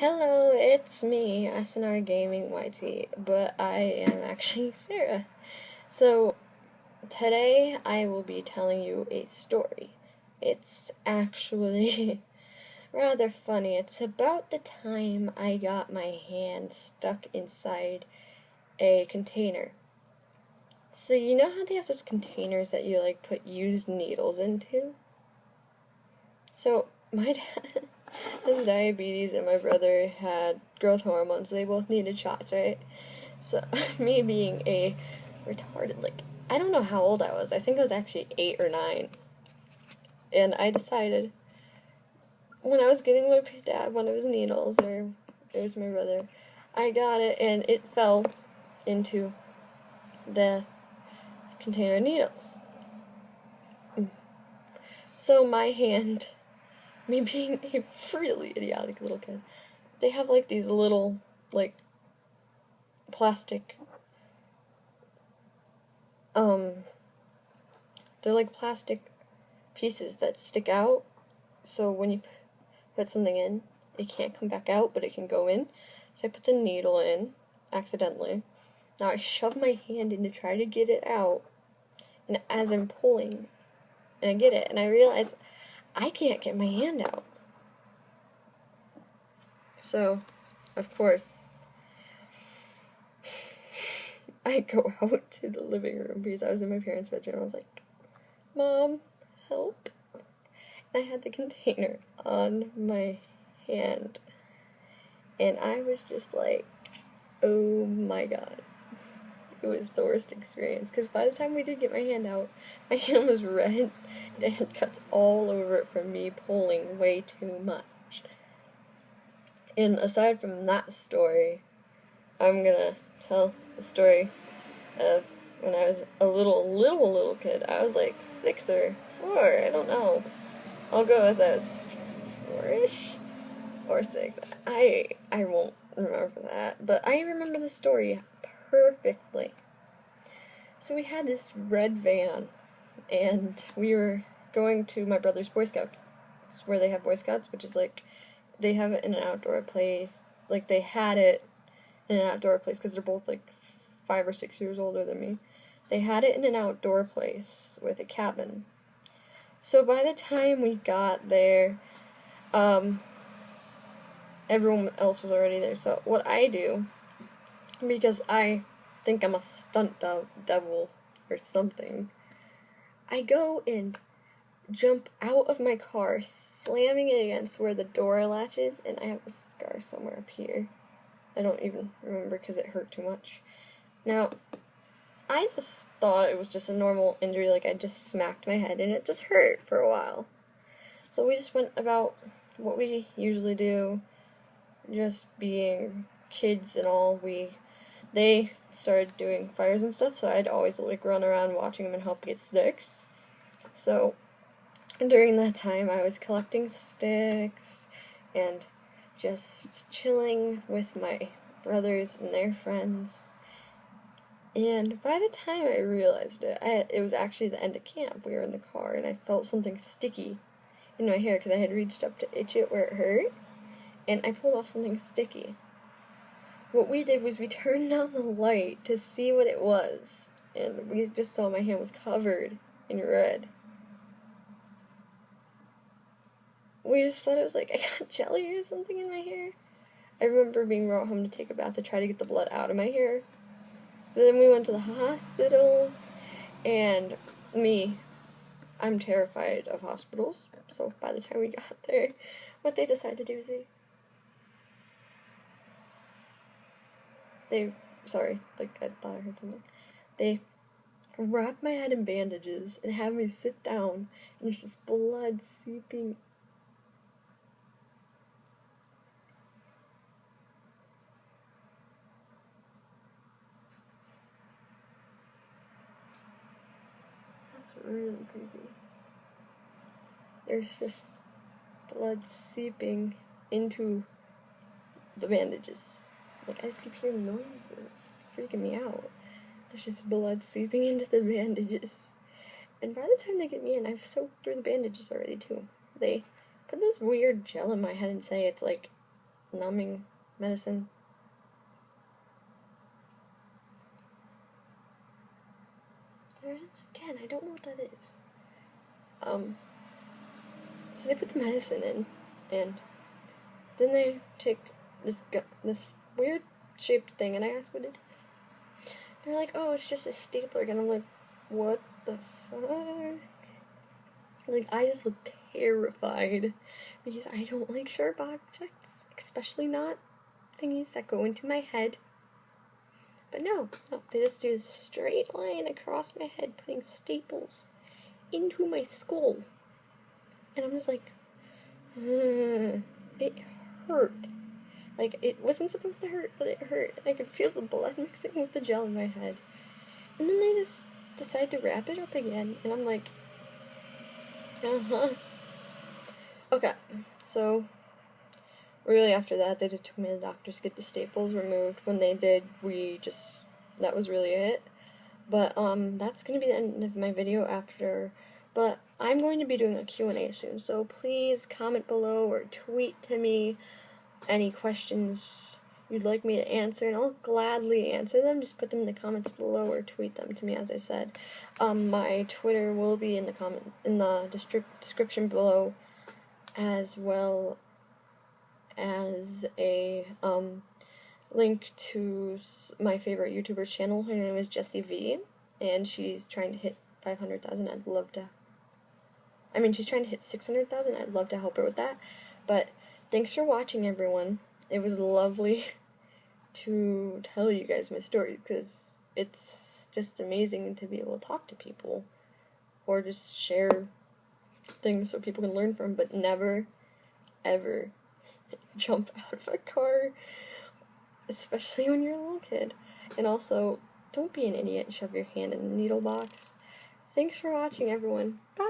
Hello, it's me, SNR Gaming YT, but I am actually Sarah. So, today I will be telling you a story. It's actually rather funny. It's about the time I got my hand stuck inside a container. So, you know how they have those containers that you put used needles into? So, my dad has diabetes and my brother had growth hormones, so they both needed shots, right? So, me being a retarded, I don't know how old I was. I think I was actually 8 or 9. And I decided, when I was getting my dad one of his needles, or it was my brother, I got it and it fell into the container of needles. So my hand, me being a really idiotic little kid, they have these little, plastic, they're like plastic pieces that stick out, so when you put something in, it can't come back out, but it can go in. So I put the needle in, accidentally. Now I shove my hand in to try to get it out, and as I'm pulling, and I get it, and I realize I can't get my hand out. So, of course, I go out to the living room because I was in my parents' bedroom. I was like, "Mom, help." And I had the container on my hand. And I was just like, oh my god. It was the worst experience. Because by the time we did get my hand out, my hand was red and I had cuts all over it from me pulling way too much. And aside from that story, I'm gonna tell the story of when I was a little kid. I was like 6 or 4, I don't know. I'll go with those 4-ish or 6. I won't remember that, but I remember the story perfectly. So we had this red van, and we were going to my brother's Boy Scouts, where they have Boy Scouts, which is they have it in an outdoor place. They had it in an outdoor place because they're both 5 or 6 years older than me. They had it in an outdoor place with a cabin. So by the time we got there, everyone else was already there. So what I do, because I think I'm a stunt devil or something, I go and jump out of my car, slamming it against where the door latches, and I have a scar somewhere up here. I don't even remember because it hurt too much. Now, I just thought it was just a normal injury, I just smacked my head and it just hurt for a while. So we just went about what we usually do, just being kids and all. They started doing fires and stuff, so I'd always run around watching them and help get sticks. So during that time I was collecting sticks and just chilling with my brothers and their friends. And by the time I realized it, it was actually the end of camp. We were in the car, and I felt something sticky in my hair because I had reached up to itch it where it hurt, and I pulled off something sticky. What we did was we turned down the light to see what it was, and we just saw my hand was covered in red. We just thought it was I got jelly or something in my hair. I remember being brought home to take a bath to try to get the blood out of my hair. But then we went to the hospital, and I'm terrified of hospitals, so by the time we got there, what they decided to do is I thought I heard something. They wrapped my head in bandages and had me sit down, and there's just blood seeping. Really creepy. There's just blood seeping into the bandages. I just keep hearing noises. It's freaking me out. There's just blood seeping into the bandages. And by the time they get me in, I've soaked through the bandages already, too. They put this weird gel in my head and say it's numbing medicine. There it is again. I don't know what that is. So they put the medicine in, and then they take this weird shaped thing, and I ask what it is. They're like, oh, it's just a stapler. And I'm like, what the fuck? Like, I just look terrified because I don't like sharp objects, especially not thingies that go into my head. But no, they just do a straight line across my head, putting staples into my skull. And I'm just like, it hurt. Like, it wasn't supposed to hurt, but it hurt. I could feel the blood mixing with the gel in my head. And then they just decide to wrap it up again, and I'm like, Okay, so really after that, they just took me to the doctors to get the staples removed. When they did, that was really it. But, that's gonna be the end of my video after, but I'm going to be doing a Q&A soon, so please comment below or tweet to me any questions you'd like me to answer, and I'll gladly answer them. Just put them in the comments below or tweet them to me, as I said. My Twitter will be in the description below, as well as a link to my favorite YouTuber channel. Her name is Jessie V, and she's trying to hit 500,000. She's trying to hit 600,000. I'd love to help her with that. But thanks for watching, everyone. It was lovely to tell you guys my story, because it's just amazing to be able to talk to people or just share things so people can learn from, but never, ever jump out of a car, especially when you're a little kid. And also, don't be an idiot and shove your hand in the needle box. Thanks for watching, everyone. Bye!